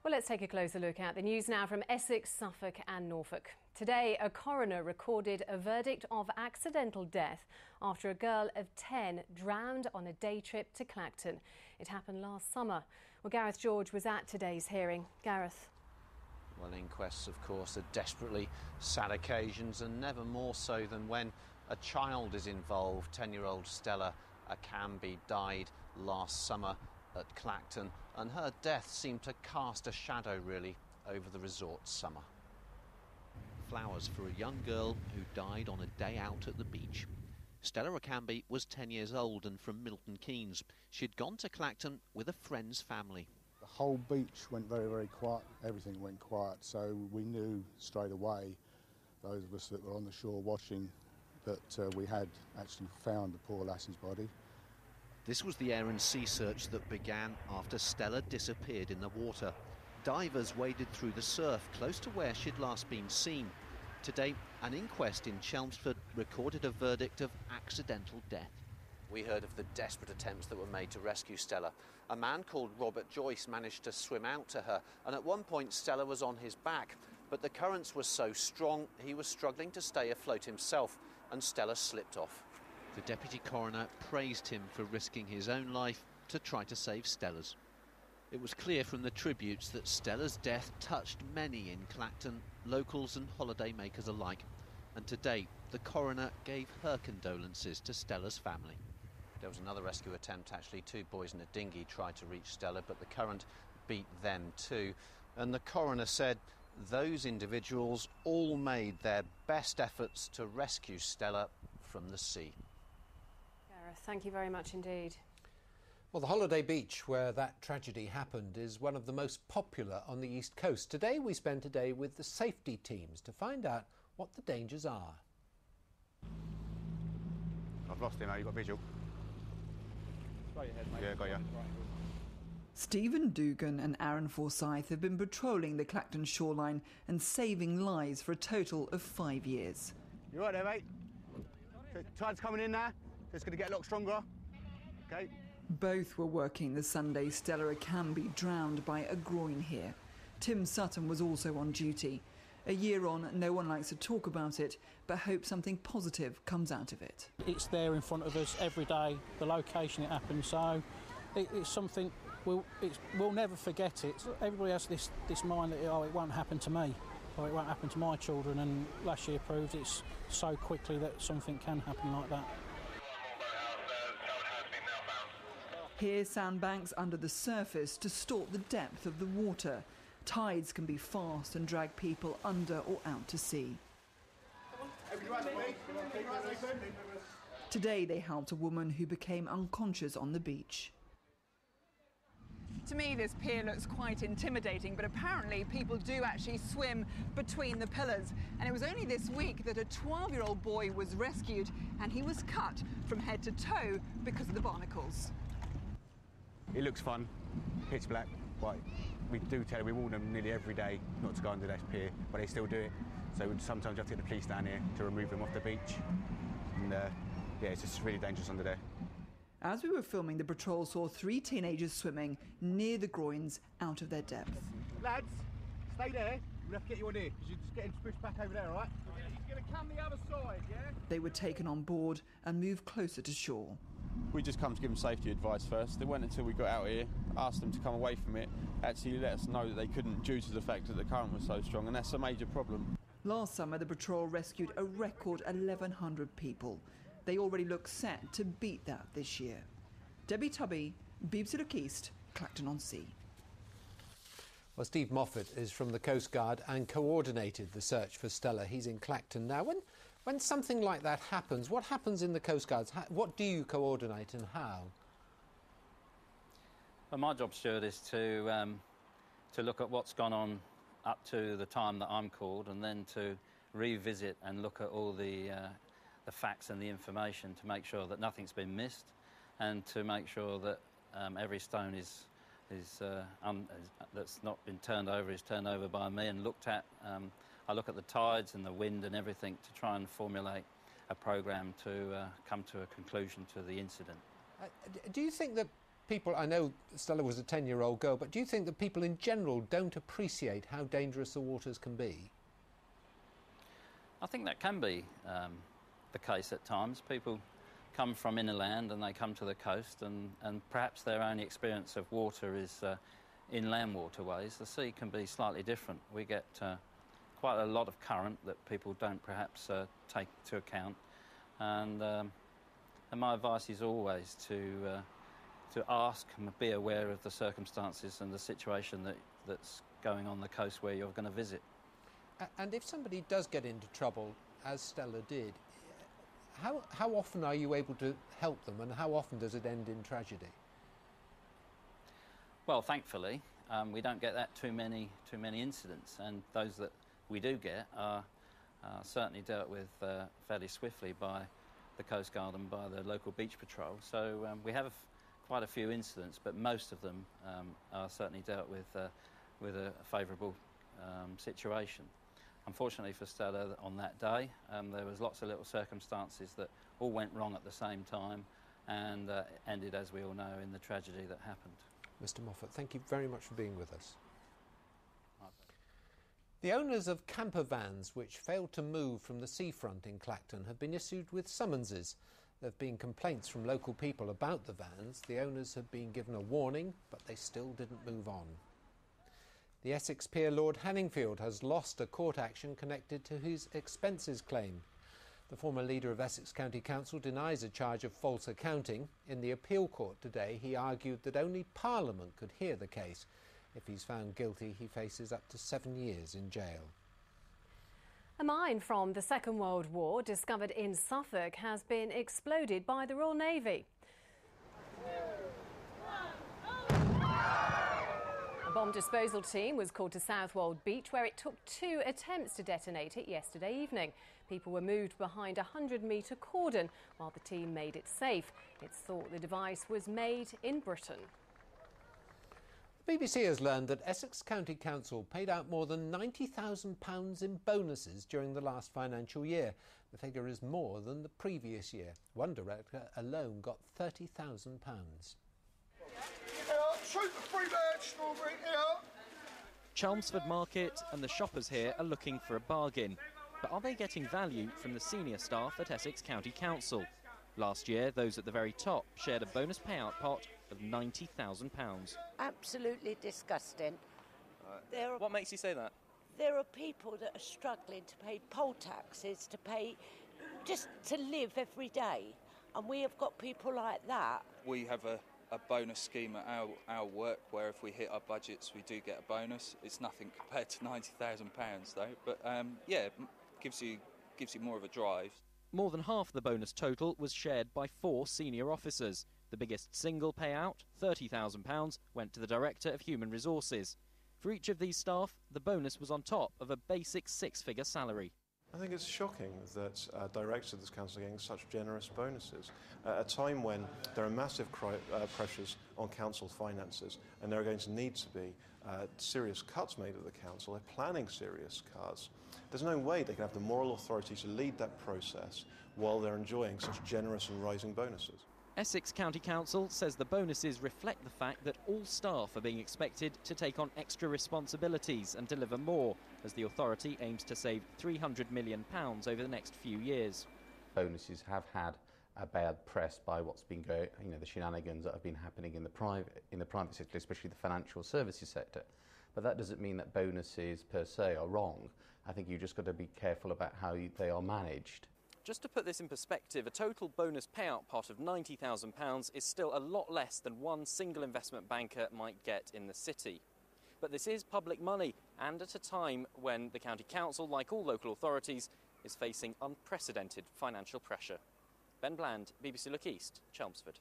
Well, let's take a closer look at the news now from Essex, Suffolk and Norfolk. Today, a coroner recorded a verdict of accidental death after a girl of 10 drowned on a day trip to Clacton. It happened last summer. Well, Gareth George was at today's hearing. Gareth. Well, inquests, of course, are desperately sad occasions, and never more so than when a child is involved. 10-year-old Stella Akambi died last summer at Clacton, and her death seemed to cast a shadow, really, over the resort's summer. Flowers for a young girl who died on a day out at the beach. Stella Akambi was 10 years old and from Milton Keynes. She'd gone to Clacton with a friend's family. The whole beach went very, very quiet. Everything went quiet, so we knew straight away, those of us that were on the shore watching, that we had actually found the poor lass's body. This was the air and sea search that began after Stella disappeared in the water. Divers waded through the surf close to where she'd last been seen. Today, an inquest in Chelmsford recorded a verdict of accidental death. We heard of the desperate attempts that were made to rescue Stella. A man called Robert Joyce managed to swim out to her, and at one point Stella was on his back, but the currents were so strong he was struggling to stay afloat himself, and Stella slipped off. The deputy coroner praised him for risking his own life to try to save Stella's. It was clear from the tributes that Stella's death touched many in Clacton, locals and holidaymakers alike. And today, the coroner gave her condolences to Stella's family. There was another rescue attempt, actually. 2 boys in a dinghy tried to reach Stella, but the current beat them too. And the coroner said those individuals all made their best efforts to rescue Stella from the sea. Gareth, thank you very much indeed. Well, the holiday beach where that tragedy happened is one of the most popular on the East Coast. Today we spent a day with the safety teams to find out what the dangers are. I've lost him now, you've got visual. Straight ahead, mate. Yeah, got you. Stephen Dugan and Aaron Forsyth have been patrolling the Clacton shoreline and saving lives for a total of 5 years. You right there, mate? So, tide's coming in now, so it's going to get a lot stronger. OK. Both were working the Sunday Stella Akambi drowned by a groin here. Tim Sutton was also on duty. A year on, no one likes to talk about it, but hopes something positive comes out of it. It's there in front of us every day, the location it happened, so it's something we'll never forget it. Everybody has this mind that, oh, it won't happen to me, or it won't happen to my children, and last year proved it's so quickly that something can happen like that. Here, sandbanks under the surface distort the depth of the water. Tides can be fast and drag people under or out to sea. Today they helped a woman who became unconscious on the beach. To me, this pier looks quite intimidating, but apparently people do actually swim between the pillars. And it was only this week that a 12-year-old boy was rescued, and he was cut from head to toe because of the barnacles. It looks fun, pitch black, but we warn them nearly every day not to go under this pier, but they still do it. So sometimes you have to get the police down here to remove them off the beach. And yeah, it's just really dangerous under there. As we were filming, the patrol saw 3 teenagers swimming near the groins out of their depth. Lads, stay there. We'll have to get you on here because you're just getting pushed back over there, all right? He's going to come the other side, yeah? They were taken on board and moved closer to shore. We just come to give them safety advice first. They went until we got out here, asked them to come away from it, actually let us know that they couldn't due to the fact that the current was so strong, and that's a major problem. Last summer, the patrol rescued a record 1,100 people. They already look set to beat that this year. Debbie Tubby, BBC Look East, Clacton-on-Sea. Well, Steve Moffat is from the Coast Guard and coordinated the search for Stella. He's in Clacton now. When something like that happens, what happens in the Coast Guards? What do you coordinate and how? Well, my job, Stuart, is to look at what's gone on up to the time that I'm called, and then to revisit and look at all the facts and the information to make sure that nothing's been missed, and to make sure that every stone that's not been turned over is turned over by me and looked at. I look at the tides and the wind and everything to try and formulate a programme to come to a conclusion to the incident. Do you think that people, I know Stella was a 10-year-old girl, but do you think that people in general don't appreciate how dangerous the waters can be? I think that can be the case at times. People come from inland and they come to the coast, and perhaps their only experience of water is inland waterways. The sea can be slightly different. We get quite a lot of current that people don't perhaps take into account, and my advice is always to ask and be aware of the circumstances and the situation that's going on the coast where you're going to visit. And if somebody does get into trouble, as Stella did, how often are you able to help them, and how often does it end in tragedy? Well, thankfully, we don't get that too many incidents, and those that we do get are certainly dealt with fairly swiftly by the Coast Guard and by the local beach patrol. So we have quite a few incidents, but most of them are certainly dealt with a favourable situation. Unfortunately for Stella, on that day, there was lots of little circumstances that all went wrong at the same time, and ended, as we all know, in the tragedy that happened. Mr. Moffat, thank you very much for being with us. The owners of camper vans which failed to move from the seafront in Clacton have been issued with summonses. There have been complaints from local people about the vans. The owners have been given a warning, but they still didn't move on. The Essex peer Lord Hanningfield has lost a court action connected to his expenses claim. The former leader of Essex County Council denies a charge of false accounting. In the appeal court today, he argued that only Parliament could hear the case. If he's found guilty, he faces up to 7 years in jail. A mine from the Second World War discovered in Suffolk has been exploded by the Royal Navy. A bomb disposal team was called to Southwold Beach, where it took 2 attempts to detonate it yesterday evening. People were moved behind a 100-metre cordon while the team made it safe. It's thought the device was made in Britain. The BBC has learned that Essex County Council paid out more than £90,000 in bonuses during the last financial year. The figure is more than the previous year. One director alone got £30,000. Chelmsford Market and the shoppers here are looking for a bargain. But are they getting value from the senior staff at Essex County Council? Last year, those at the very top shared a bonus payout pot of £90,000. Absolutely disgusting. What makes you say that? There are people that are struggling to pay poll taxes, to pay just to live every day. And we have got people like that. We have a bonus scheme at our work where if we hit our budgets we do get a bonus. It's nothing compared to £90,000 though, but yeah, it gives you more of a drive. More than half the bonus total was shared by 4 senior officers. The biggest single payout, £30,000, went to the Director of Human Resources. For each of these staff, the bonus was on top of a basic 6-figure salary. I think it's shocking that directors of this council are getting such generous bonuses at a time when there are massive pressures on council finances, and there are going to need to be serious cuts made at the council. They're planning serious cuts. There's no way they can have the moral authority to lead that process while they're enjoying such generous and rising bonuses. Essex County Council says the bonuses reflect the fact that all staff are being expected to take on extra responsibilities and deliver more, as the authority aims to save £300 million over the next few years. Bonuses have had a bad press by what's been going, the shenanigans that have been happening in the private sector, especially the financial services sector. But that doesn't mean that bonuses per se are wrong. I think you've just got to be careful about how they are managed. Just to put this in perspective, a total bonus payout pot of £90,000 is still a lot less than one single investment banker might get in the city. But this is public money, and at a time when the County Council, like all local authorities, is facing unprecedented financial pressure. Ben Bland, BBC Look East, Chelmsford.